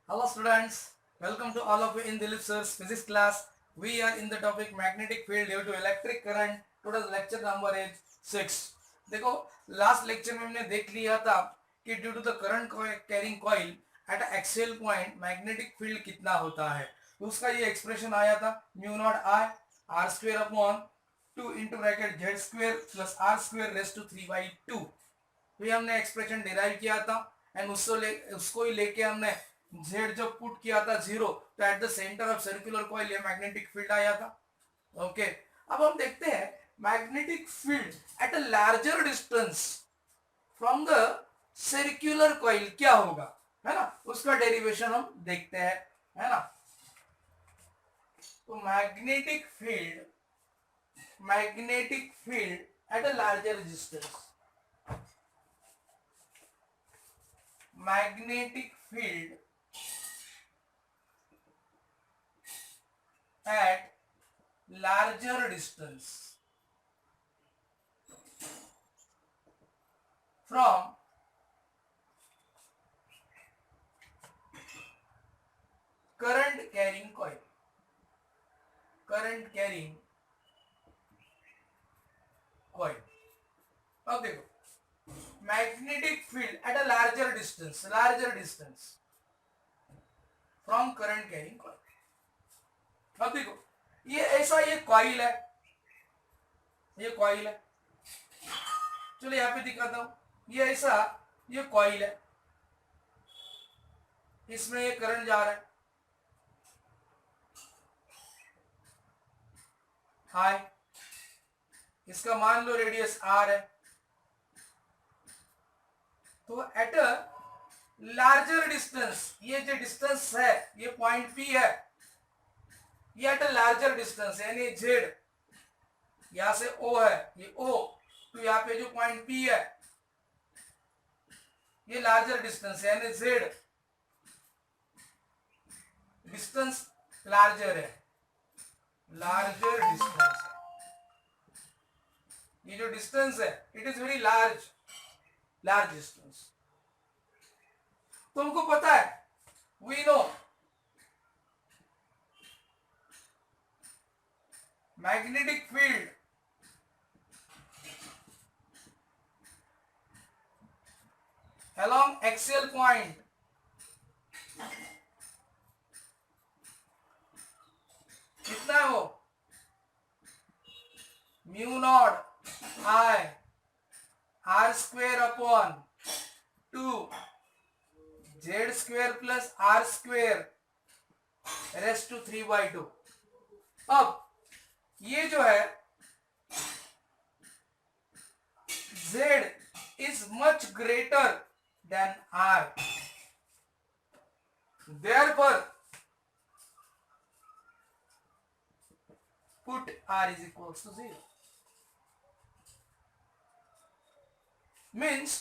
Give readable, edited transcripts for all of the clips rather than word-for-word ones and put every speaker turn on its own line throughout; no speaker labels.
Hello students, welcome to all of you in Dilip sir's physics class. We are in the topic magnetic field due to electric current. Today's lecture number is 6. देखो last lecture में हमने देख लिया था कि due to the current carrying coil at axial point magnetic field कितना होता है, तो उसका ये एक्सप्रेशन आया था mu naught I R square upon 2 into bracket Z square plus R square raise to 3/2। ये हमने एक्सप्रेशन डिराइव किया था एंड उसको ही लेके हमने जेड जब पुट किया था 0, तो at the centre of circular coil ये मैग्नेटिक फील्ड आया था। ओके, अब हम देखते हैं magnetic field at a larger distance from the circular coil क्या होगा, है ना, उसका डेरिवेशन हम देखते हैं, है ना। तो magnetic field at a larger distance, magnetic field at larger distance from current carrying coil। अब देखो magnetic field at a larger distance from current carrying coil. अब देखो ये ऐसा ये कॉइल है, चलो यहाँ पे दिखाता हूं। ये ऐसा ये कॉइल है, इसमें ये करंट जा रहा है हाई, इसका मान लो रेडियस आर है। तो एट अ लार्जर डिस्टेंस, ये जो डिस्टेंस है ये पॉइंट पी है, ये एट अ लार्जर डिस्टेंस यानी जेड, यहां से ओ है ये ओ, तो यहाँ पे जो पॉइंट पी है ये लार्जर डिस्टेंस है यानी जेड डिस्टेंस लार्जर है, ये जो डिस्टेंस है it is very large distance. तुमको पता है we know magnetic field along axial point कितना है वो, mu naught I R square upon 2 Z square plus R square raise to 3/2। अब ये जो है z is much greater than r, therefore put r is equals to 0। Means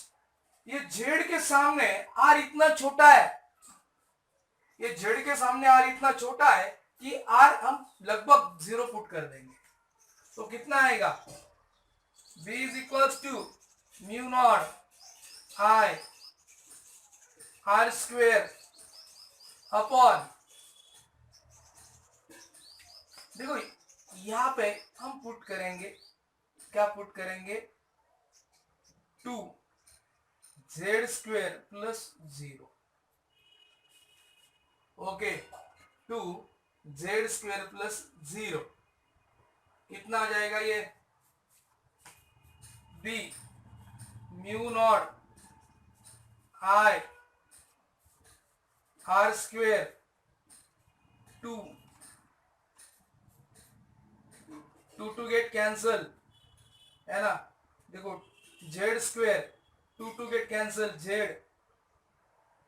ये z के सामने r इतना छोटा है, ये z के सामने r इतना छोटा है कि r हम लगभग 0 पुट कर देंगे, तो कितना आएगा b is equals to mu naught I R square upon, देखो यहां पे हम पुट करेंगे, क्या पुट करेंगे 2 Z square plus 0। Okay, 2 Z square plus 0 कितना आ जाएगा ये B mu naught I R square 2 to get cancel, है ना। देखो Z square 2 get cancel, Z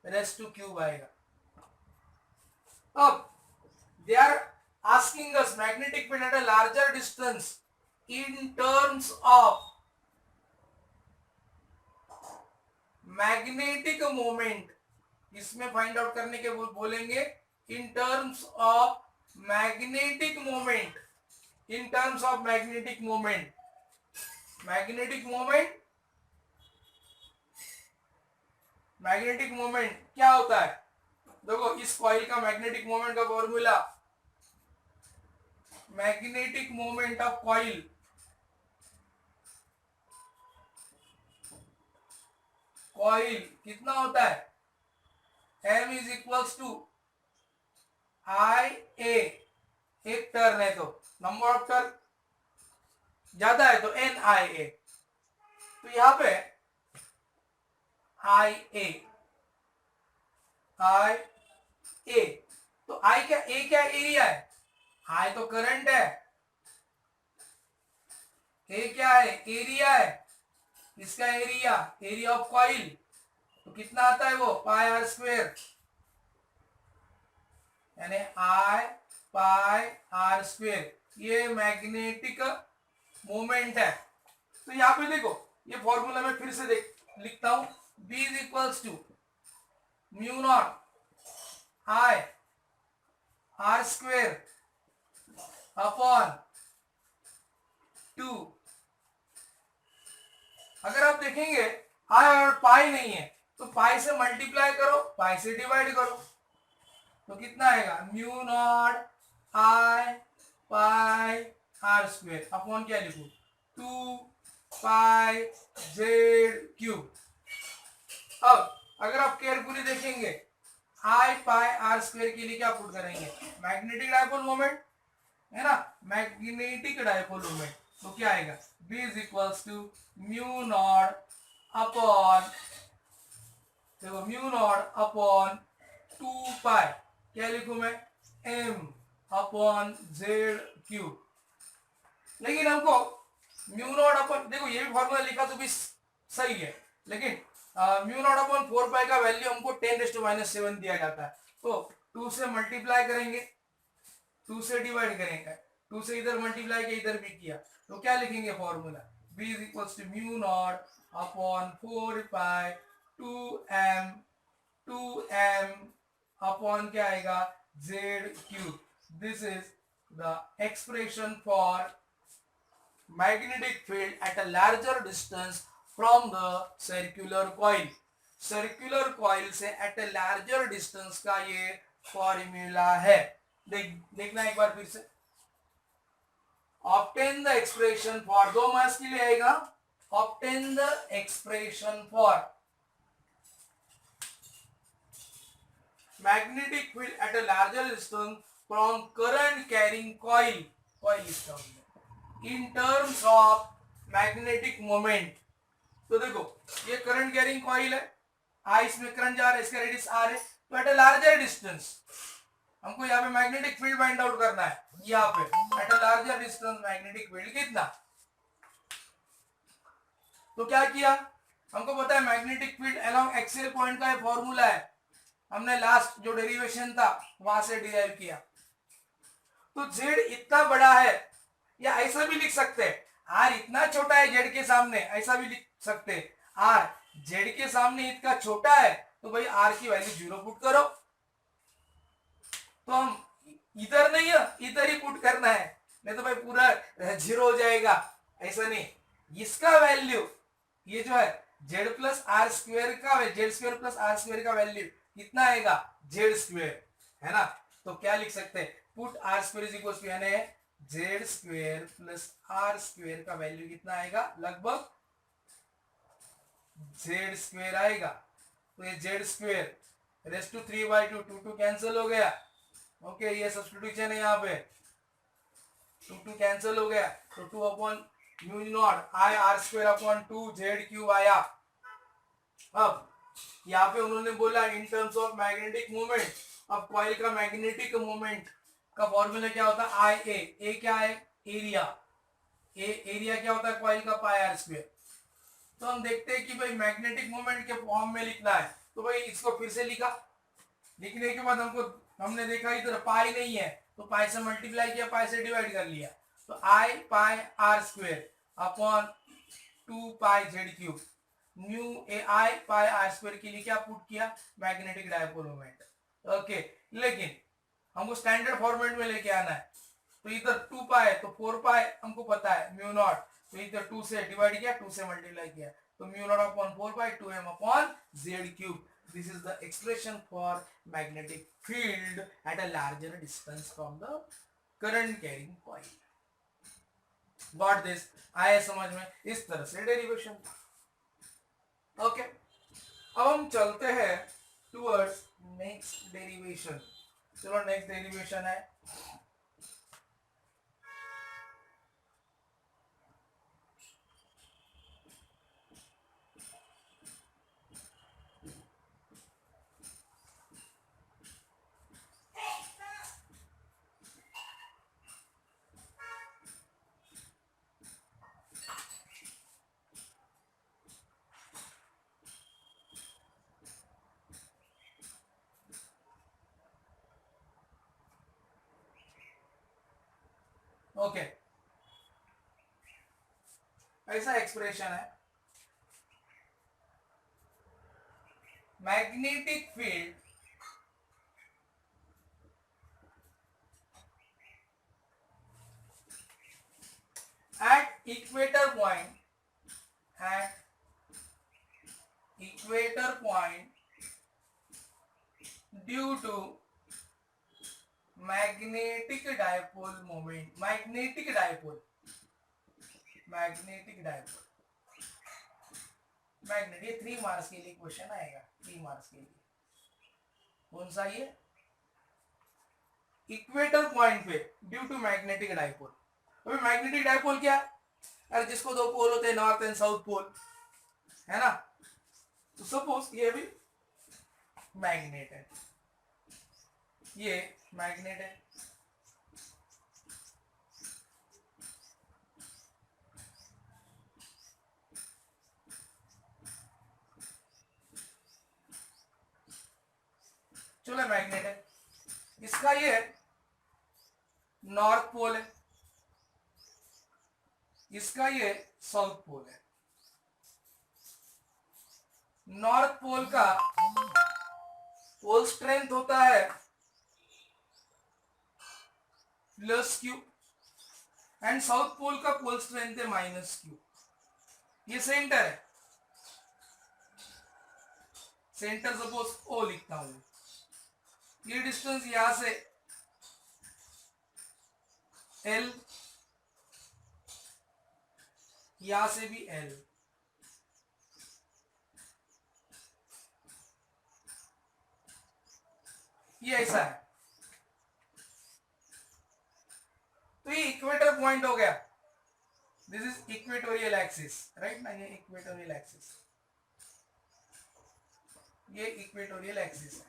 raise to cube आएगा। अब they are asking us magnetic field at a larger distance in terms of magnetic moment, इसमें find out करने के बोलेंगे in terms of magnetic moment, magnetic moment क्या होता है, देखो इस कॉइल का मैग्नेटिक मोमेंट का formula, magnetic moment of coil कितना होता है, m इज इक्वल्स टू आई ए, एक टर्न है तो नंबर ऑफ टर्न ज्यादा है तो एन आई ए, तो यहां पे आई ए तो आई क्या, ए क्या एरिया है, आई तो करंट है, ए क्या है एरिया है, इसका एरिया ऑफ कॉइल, तो कितना आता है वो पाई आर स्क्वेयर, यानी आई पाई आर स्क्वेयर, ये मैग्नेटिक मोमेंट है। तो यहां पे देखो ये फॉर्मूला मैं फिर से लिखता हूं, B is equals to mu naught I R square upon 2। अगर आप देखेंगे आई और पाई नहीं है तो पाई से मल्टीप्लाई करो, पाई से डिवाइड करो, तो कितना आएगा mu naught I pi R square upon क्या लिखू 2 पाई जेड क्यूब। अब अगर आप केयरफुली देखेंगे आई पाई आर स्क्वेयर के लिए क्या पुट करेंगे, मैग्नेटिक डायपोल मोमेंट है ना, मैग्नेटिक डायपोल मोमेंट, तो क्या आएगा B is equals to mu naught upon, देखो म्यू नॉट अपॉन 2 पाई, क्या लिखूं मैं m अपॉन जेड क्यूब। लेकिन हमको म्यू नॉट अपॉन, देखो ये भी फॉर्मूला लिखा तो भी सही है, लेकिन म्यू नॉट अपॉन 4 पाई का वैल्यू हमको 10⁻⁷ दिया जाता है, तो 2 से मल्टीप्लाई करेंगे, 2 से डिवाइड करेंगे, 2 से इधर मल्टीप्लाई किया इधर भी किया, तो क्या लिखेंगे formula B is equals to mu naught upon 4 pi 2m upon क्या आएगा Z cube. This is the expression for magnetic field at a larger distance from the circular coil। circular coil से at a larger distance का ये formula है। देखना एक बार फिर से, obtain the expression for, दो मार्क्स के लिए आएगा, obtain the expression for magnetic field at a larger distance from current carrying coil is termed in terms of magnetic moment। तो देखो ये करंट कैरिंग कॉइल है, आई इसमें करंट जा रहा है, इसका रेडियस आर है, तो एट अ लार्जर डिस्टेंस हमको यहाँ पे मैग्नेटिक फील्ड फाइंड आउट करना है, यहाँ पे eight a larger distance magnetic field कितना, तो क्या किया, हमको पता है magnetic field along axial point का ये फॉर्मूला है, हमने लास्ट जो डेरिवेशन था वहां से डिराइव किया। तो जेड इतना बड़ा है, या ऐसा भी लिख सकते हैं आर इतना छोटा है जेड के सामने, ऐसा भी लिख सकते हैं आर जेड के सामने इतना छोटा है, तो भाई आर की वैल्यू 0 पुट करो, तो हम इधर नहीं है इधर ही पुट करना है, नहीं तो भाई पूरा 0 हो जाएगा, ऐसा नहीं, इसका वैल्यू ये जो है जेड प्लस आर स्क्वेयर का, Z square plus R square का वैल्यू कितना आएगा जेड स्क्वेयर, है ना, तो क्या लिख सकते हैं put R square is equal to यानी Z square plus R square का वैल्यू कितना आएगा, लगभग जेड स्क्वेयर आएगा, तो ये Z square raise to 3/2 2 cancel हो गया, ओके ये सब्स्टिट्यूशन है यहाँ पे, 2 कैंसिल हो गया, तो 2 upon mu naught I R square upon 2 Z cube आया। अब यहाँ पे उन्होंने बोला इन टर्म्स ऑफ मैग्नेटिक मोमेंट, अब कॉइल का मैग्नेटिक मोमेंट का फॉर्मूला क्या होता है आई ए क्या है एरिया, एरिया क्या होता है कॉइल का पाई आर स्क्वेयर। तो हम देखते हैं कि भाई मैग्नेटिक मोमेंट के फॉर्म में लिखना है, तो भाई इसको फिर से लिखा, लिखने के बाद हमने देखा इधर पाई नहीं है, तो पाई से मल्टीप्लाई किया, पाई से डिवाइड कर लिया, तो I pi R square upon 2 pi Z cube, new A I pi R square के लिए क्या पुट किया मैग्नेटिक डायपोल मोमेंट, ओके। लेकिन हमको स्टैंडर्ड फॉर्मेट में लेके आना है, तो इधर 2 पाई तो 4 पाई हमको पता है म्यू नॉट, तो इधर 2 से डिवाइड किया 2 से मल्टीप्लाई किया, तो mu naught upon 4 pi 2m upon Z cube. This is the expression for magnetic field at a larger distance from the current carrying coil. Got this? आया समझ में? इस तरह से डेरिवेशन. ओके, अब हम चलते हैं टूवर्ड्स नेक्स्ट डेरिवेशन. चलो नेक्स्ट डेरिवेशन है ओके. ऐसा एक्सप्रेशन है magnetic field at equator point due to magnetic dipole moment. Magnetic dipole. Magnet, ये 3 मार्क्स के लिए क्वेश्चन आएगा. 3 मार्क्स के लिए. कौन सा ये? इक्वेटर पॉइंट पे ड्यू टू मैग्नेटिक डाइपोल. अभी मैग्नेटिक डाइपोल क्या? अरे जिसको 2 पोल होते हैं, नॉर्थ एंड साउथ पोल, है ना. तो सपोज ये भी मैग्नेट है, ये मैग्नेट है. चलो मैग्नेट है, इसका ये नॉर्थ पोल है, इसका ये साउथ पोल है. नॉर्थ पोल का पोल स्ट्रेंथ होता है +q एंड साउथ पोल का पोल स्ट्रेंथ है -q. ये सेंटर है. सेंटर सपोज O लिखता हूं. ये डिस्टेंस यहां से L, यहां से भी L. ये ऐसा है. तो ये इक्वेटर पॉइंट हो गया. This is equatorial axis, right ना. ये इक्वेटोरियल एक्सिस, ये इक्वेटोरियल एक्सिस है.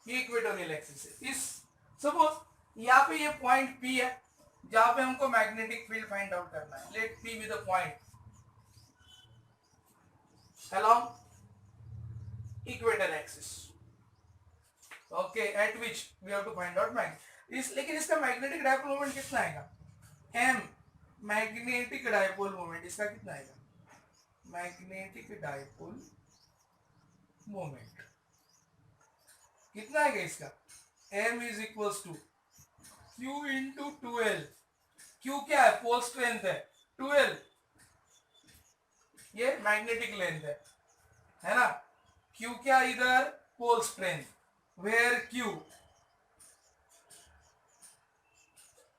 ये इक्वेटोरियल एक्सिस है. इस सपोज यहाँ पे ये पॉइंट P है जहां पे हमको मैग्नेटिक फील्ड फाइंड आउट करना है. Let P be the point along equator axis. Okay, at which we have to find out लेकिन इसका मैग्नेटिक डाइपोल मोमेंट कितना आएगा? m. मैग्नेटिक डाइपोल मोमेंट इसका कितना आएगा? मैग्नेटिक डाइपोल मोमेंट कितना आएगा इसका? m is equals to q into 2l. q क्या है? पोल स्ट्रेंथ है. 2l ये मैग्नेटिक लेंथ है ना. Q क्या? इधर pole strength, where Q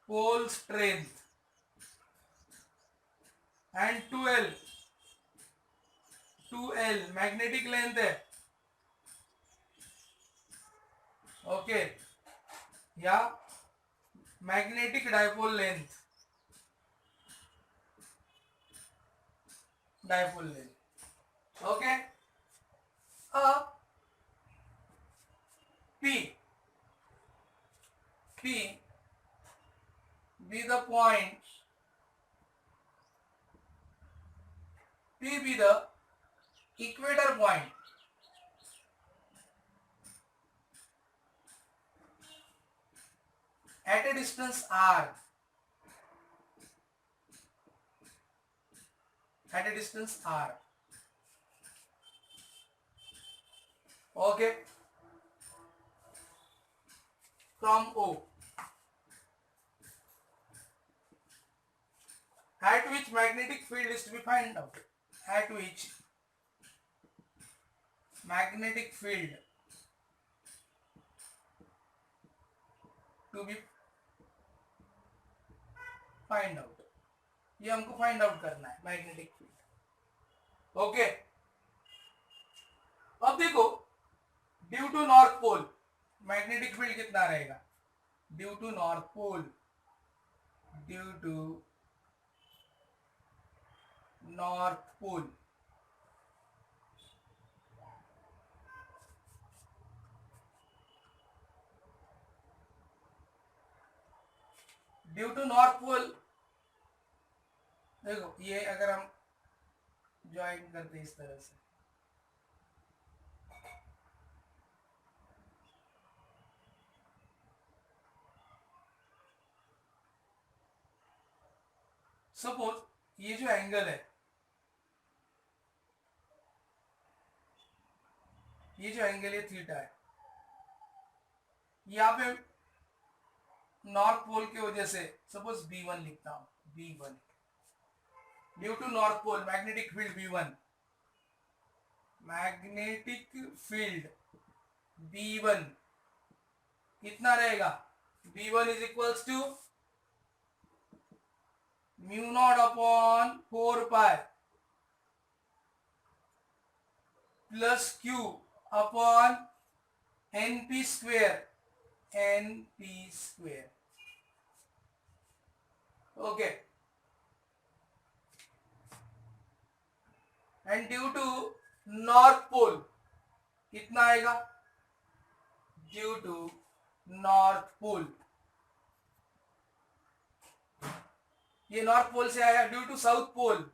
pole strength and 2l magnetic length है. ओके, या magnetic dipole length, okay. P be the point, P be the equator point at a distance r, okay, from O. at which magnetic field is to be find out, at which magnetic field to be find out, ये हमको find out करना है magnetic field. Okay, अब देखो due to north pole magnetic field कितना रहेगा, due to north pole, due to north pole due to north pole, देखो ये अगर हम ज्वाइन करते इस तरह से, सपोज ये जो एंगल है, ये जो एंगल है थीटा है, यहाँ पे नॉर्थ पोल की वजह से सपोज B1 लिखता हूं, B1 due to north pole magnetic field B1, magnetic field B1 कितना रहेगा, B1 is equals to mu naught upon 4 pi plus Q upon NP square, NP square. Okay, and due to north pole कितना आएगा, due to north पोल, ये north pole से आया, due to south pole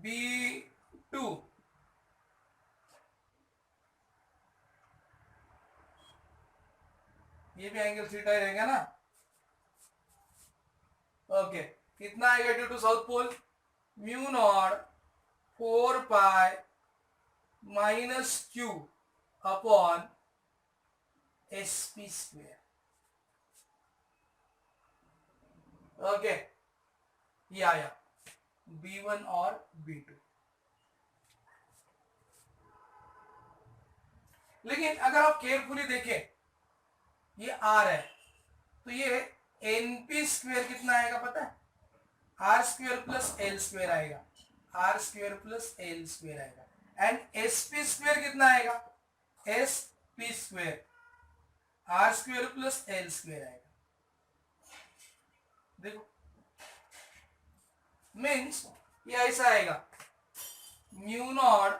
B2, ये भी angle theta ही रहेगा ना। Okay, कितना आएगा due to south pole, mu naught 4 pi minus Q upon SP square. Okay, ये आया B1 और B2। लेकिन अगर आप केयरफुली देखें, ये R है तो ये NP स्क्वेयर कितना आएगा पता है, R square plus L square आएगा, R square plus L square आएगा, एंड SP स्क्वेयर कितना आएगा, SP square R square plus L square आएगा। देखो मीन्स ये ऐसा आएगा, म्यू नॉट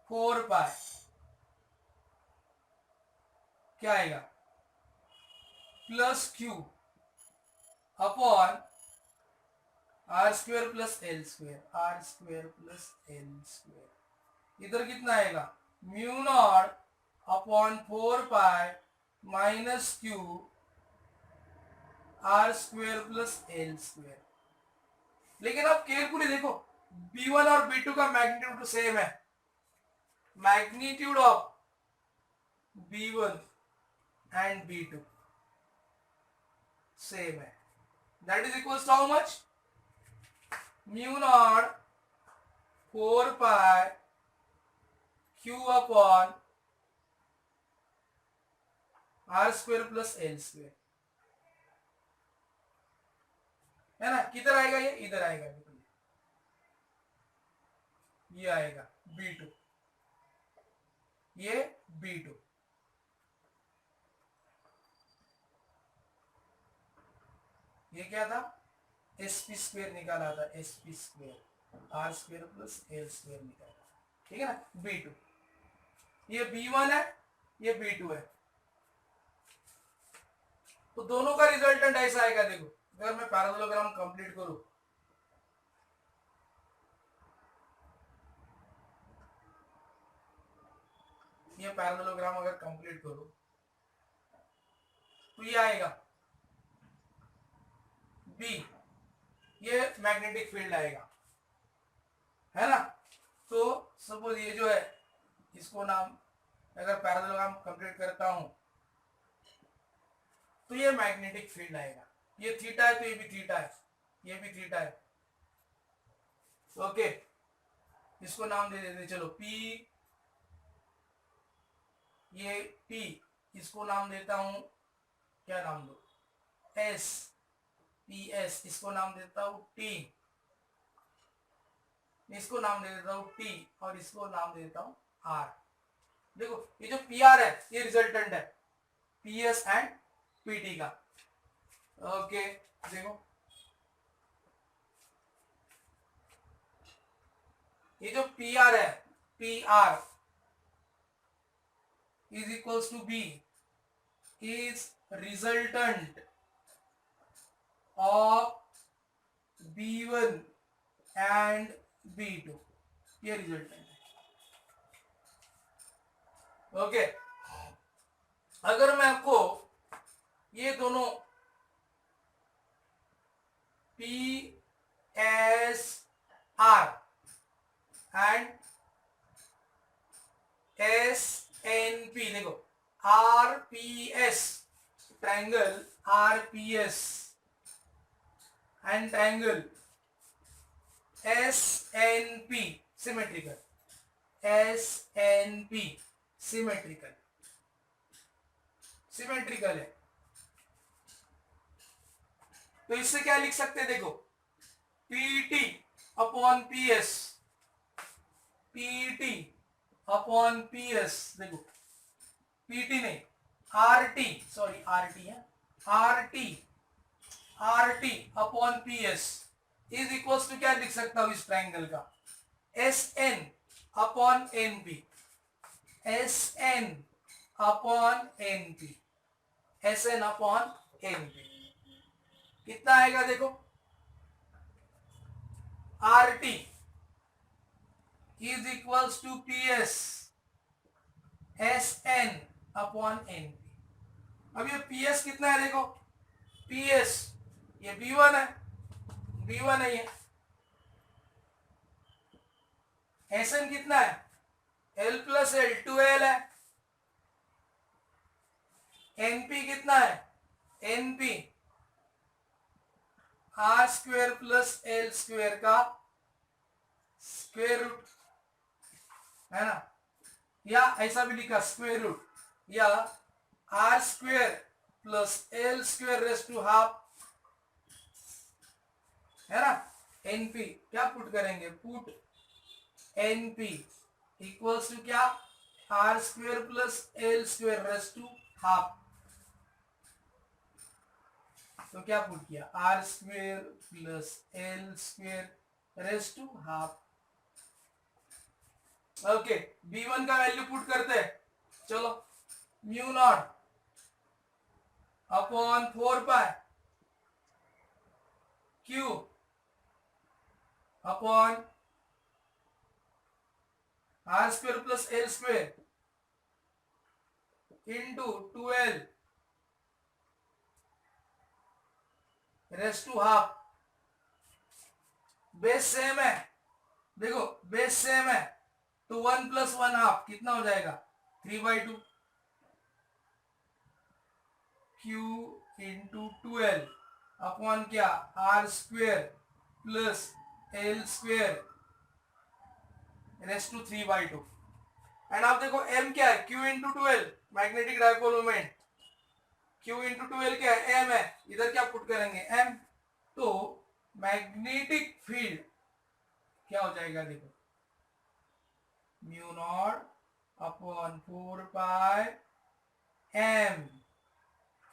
4 पाई क्या आएगा plus Q upon R square plus L square, R square plus L square. इधर कितना आएगा, mu naught upon 4 pi minus Q R square plus L square. लेकिन अब केयरफुली देखो, B1 और B2 का मैग्नीट्यूड सेम है, magnitude of B1 and B2 same है, that is equals to how much, mu naught 4 pi Q upon R square plus L square, है ना। किधर आएगा ये, इधर आएगा, ये आएगा B2, ये B2। ये क्या था, SP स्क्वेयर निकाला था, SP square R square plus L square निकाला, ठीक है ना, B2। ये B1 है, ये B2 है, तो दोनों का रिजल्टेंट ऐसा आएगा। देखो अगर मैं पैरेललोग्राम कंप्लीट करूं, ये पैरेललोग्राम अगर कंप्लीट करूं तो ये आएगा B, ये मैग्नेटिक फील्ड आएगा, है ना। तो सपोज ये जो है, इसको नाम अगर पैरेललोग्राम कंप्लीट करता हूं तो ये मैग्नेटिक फील्ड आएगा। ये थीटा है तो ये भी थीटा है, ये भी थीटा है। ओके, इसको नाम दे देते चलो पी, ये पी, इसको नाम देता हूं, क्या नाम दो, एस, पी एस, इसको नाम देता हूं टी, इसको नाम दे देता हूं टी, और इसको नाम दे देता हूं आर। देखो ये जो पी आर है ये रिजल्टेंट है P S and P T का। ओके देखो ये जो पी आर है, P R is equals to B is resultant of B1 and B2, ये रिजल्टेंट है। ओके, अगर मैं आपको ये दोनों P S R and S N P, देखो RPS, triangle RPS and triangle SNP symmetrical, SNP symmetrical, symmetrical है, तो इससे क्या लिख सकते हैं, देखो PT upon PS, PT upon PS, देखो PT नहीं RT, सॉरी RT है, RT upon PS is equals to क्या लिख सकता हूं इस ट्राइंगल का, SN upon NP, SN upon NP, SN upon NP कितना आएगा, देखो RT is equals to PS SN upon NP। अब ये PS कितना है, देखो PS ये B1 है, B1 है ये, SN कितना है, L प्लस L 2L है, NP कितना है, NP R square plus L square का स्क्वेयर रूट है ना, या ऐसा भी लिखा स्क्वेयर रूट, या R square plus L square raise to half, है ना। एनपी क्या पुट करेंगे, पुट एनपी इक्वल्स टू क्या, R square plus L square raise to half, तो क्या पुट किया, R square plus L square raise to half. Okay, B1 का value put करते हैं, चलो mu naught upon 4 pi Q upon R square plus L square into 2L raise to half. Base same है, देखो base same है, तो 1 plus 1 half कितना हो जाएगा, 3/2 Q इंटू 2L अपॉन क्या, R square plus L square raise to 3/2। And आप देखो M क्या है, Q into 2L magnetic dipole moment, Q into 2L क्या है, M है, इधर क्या पुट करेंगे M, तो मैग्नेटिक फील्ड क्या हो जाएगा, देखो mu naught upon 4 pi M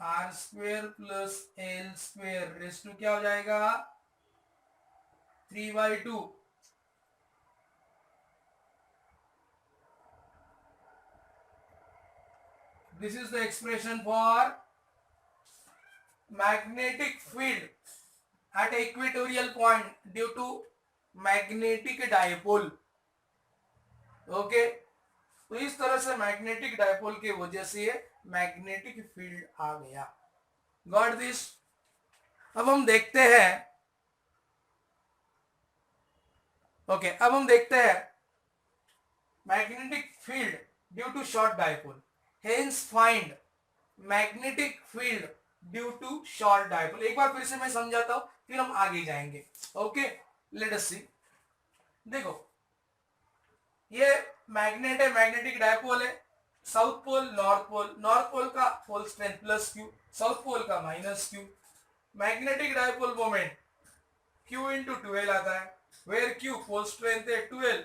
R square plus L square raise to क्या हो जाएगा, 3/2। This is the expression for magnetic field at equatorial point due to magnetic dipole। Okay, तो इस तरह से मैग्नेटिक डायपोल की वजह से मैग्नेटिक फील्ड आ गया। Got this. अब हम देखते हैं, ओके अब हम देखते हैं magnetic field due to short dipole, hence find magnetic field due to short dipole. एक बार फिर से मैं समझाता हूं, फिर हम आगे जाएंगे। Okay, let us see. देखो, ये मैग्नेट है, मैग्नेटिक डायपोल है, south pole north pole, north pole का pole strength plus Q, south pole का minus Q. Magnetic dipole moment Q into 12 आता है, वेयर Q पोल स्ट्रेंथ है, 12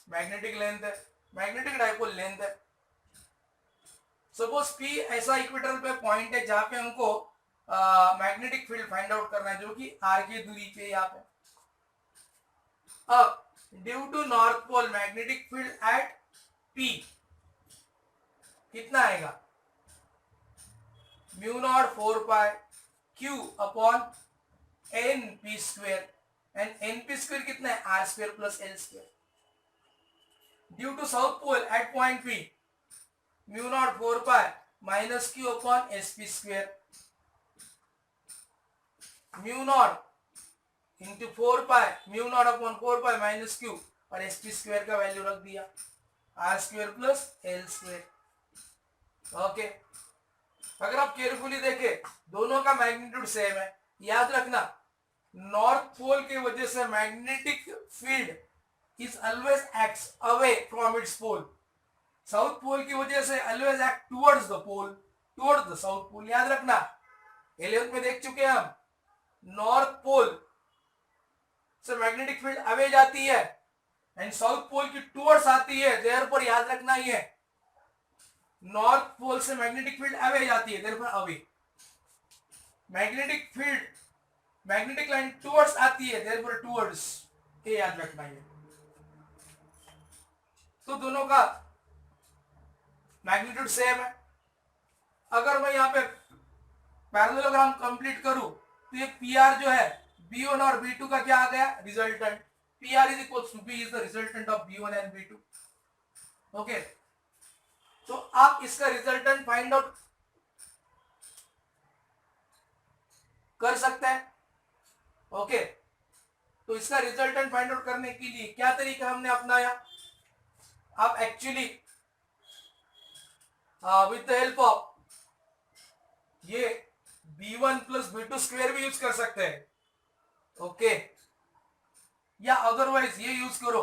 मैग्नेटिक लेंथ है, मैग्नेटिक डायपोल लेंथ है। Suppose P ऐसा equator पे point है जहां पे हमको मैग्नेटिक फील्ड फाइंड आउट करना है, जो कि R की दूरी पे यहाँ पे। अब due to north pole magnetic field at P कितना आएगा, mu naught 4 pi Q upon N P square, and N P square कितना है, R square plus L square. Due to south pole at point P mu naught 4 pi minus Q upon S P square, mu naught into 4 pi mu naught upon 4 pi minus Q, और S P square का value रख दिया R square plus L square. Okay, अगर आप carefully देखें दोनों का magnitude same है। याद रखना, नॉर्थ पोल की वजह से magnetic field is always acts away from its pole, south pole की वजह से always act towards the pole, towards the south pole. याद रखना, 11th में देख चुके हैं हम, नॉर्थ पोल से मैग्नेटिक फील्ड अवे जाती है एंड साउथ पोल की टुवर्ड्स आती है, देयरफॉर याद रखना ही है, नॉर्थ पोल से मैग्नेटिक फील्ड अवे जाती है, therefore away. Magnetic field, magnetic line towards आती है, देयरफॉर टुवर्ड्स, ये याद रखना है। तो दोनों का मैग्नीट्यूड सेम है। अगर मैं यहाँ पे पैरेललोग्राम कंप्लीट करूं तो ये पीआर जो है B1 और B2 का क्या आ गया, resultant. PR is equal to P is the resultant of B1 and B2। Okay, तो आप इसका रिजल्टेंट फाइंड आउट कर सकते हैं। ओके, तो इसका रिजल्टेंट फाइंड आउट करने के लिए क्या तरीका हमने अपनाया, आप actually with the help of ये B1 प्लस B2 स्क्वायर भी यूज कर सकते हैं। ओके, या अदरवाइज ये यूज करो,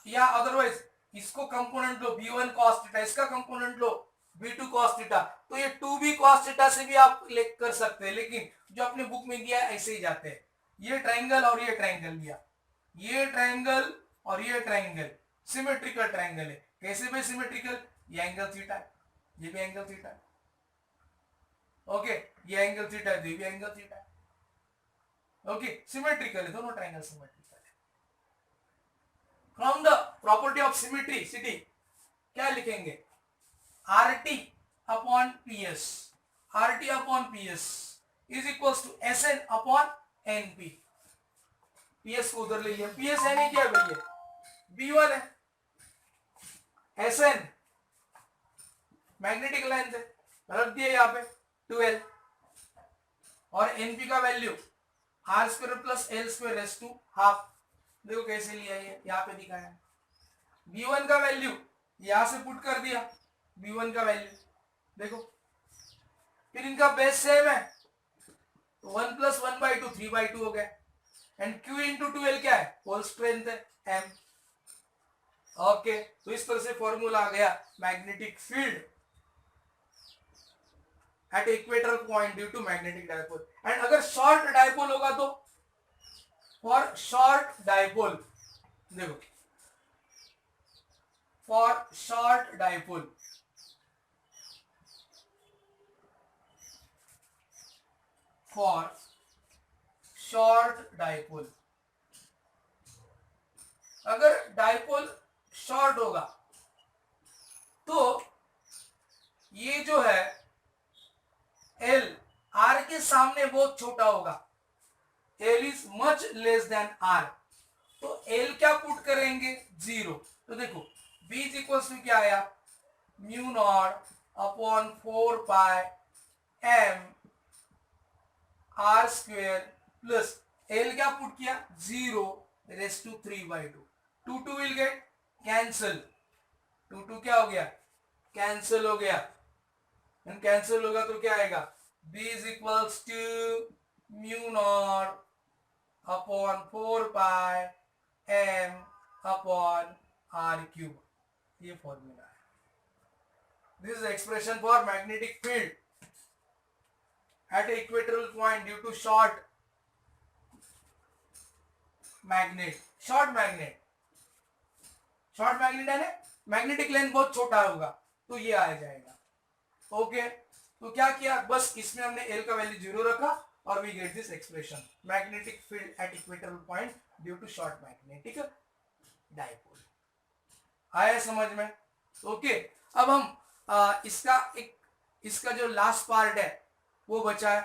या अदरवाइज इसको कंपोनेंट लो B1 cos थीटा, इसका कंपोनेंट लो B2 cos थीटा, तो ये 2B cos थीटा से भी आप कर सकते हैं, लेकिन जो अपने बुक में दिया है ऐसे ही जाते हैं। ये ट्रायंगल और ये ट्रायंगल लिया, ये ट्रायंगल और ये ट्रायंगल सिमेट्रिकल ट्रायंगल है। कैसे भी सिमेट्रिकल, ये एंगल थीटा है, ये भी एंगल थीटा है। ओके, ये एंगल थीटा है, ये भी एंगल थीटा है। ओके, सिमेट्रिकल है, दोनों ट्रायंगल सिमेट्रिकल है। From the property of symmetricity क्या लिखेंगे, RT upon PS, RT upon PS is equals to SN upon NP। PS को उधर ले लिया, PS है नहीं क्या भैया, B1 है, SN मैग्नेटिक लेंथ है, रख दिया यहाँ पे 12, और NP का value R square plus L square raise to half. देखो कैसे लिया, ये यहाँ पे दिखाया। B1 का वैल्यू यहां से पुट कर दिया, B1 का वैल्यू देखो, फिर इनका बेस सेम है, तो 1 प्लस 1/2 3/2 हो गया, एंड Q इंटू 12 क्या है, होल स्ट्रेंथ है M। ओके, तो इस तरह से फॉर्मूला आ गया magnetic field at equator point due to magnetic dipole. And अगर शॉर्ट डायपोल होगा तो, फॉर शॉर्ट डायपोल देखो, for short dipole for short dipole, अगर डायपोल शॉर्ट होगा तो ये जो है L R के सामने बहुत छोटा होगा, L is much less than R, तो L क्या पुट करेंगे, 0। तो देखो B इज इक्वल टू क्या आया, mu naught upon 4 pi M R square plus L क्या पुट किया, 0 raise to 3/2, 2 will get cancel, 2 क्या हो गया, कैंसल हो गया, कैंसिल होगा तो क्या आएगा, B is equals to mu naught upon 4 pi m upon r cube. ये फॉर्मूला है. This is the expression for magnetic field at a equatorial point due to short magnet. Short magnet है ना, magnetic length बहुत छोटा होगा तो ये आ जाएगा. ओके, तो क्या किया, बस इसमें हमने एल का वैल्यू 0 रखा और we get this expression, magnetic field at equatorial point due to short magnetic dipole. आया समझ में? ओके, अब हम इसका जो लास्ट पार्ट है वो बचा है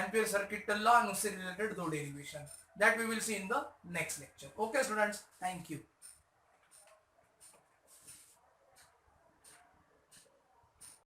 एम्पियर सर्किट लॉ और उससे related 2 derivation, that we will see in the next lecture. Okay students, thank you.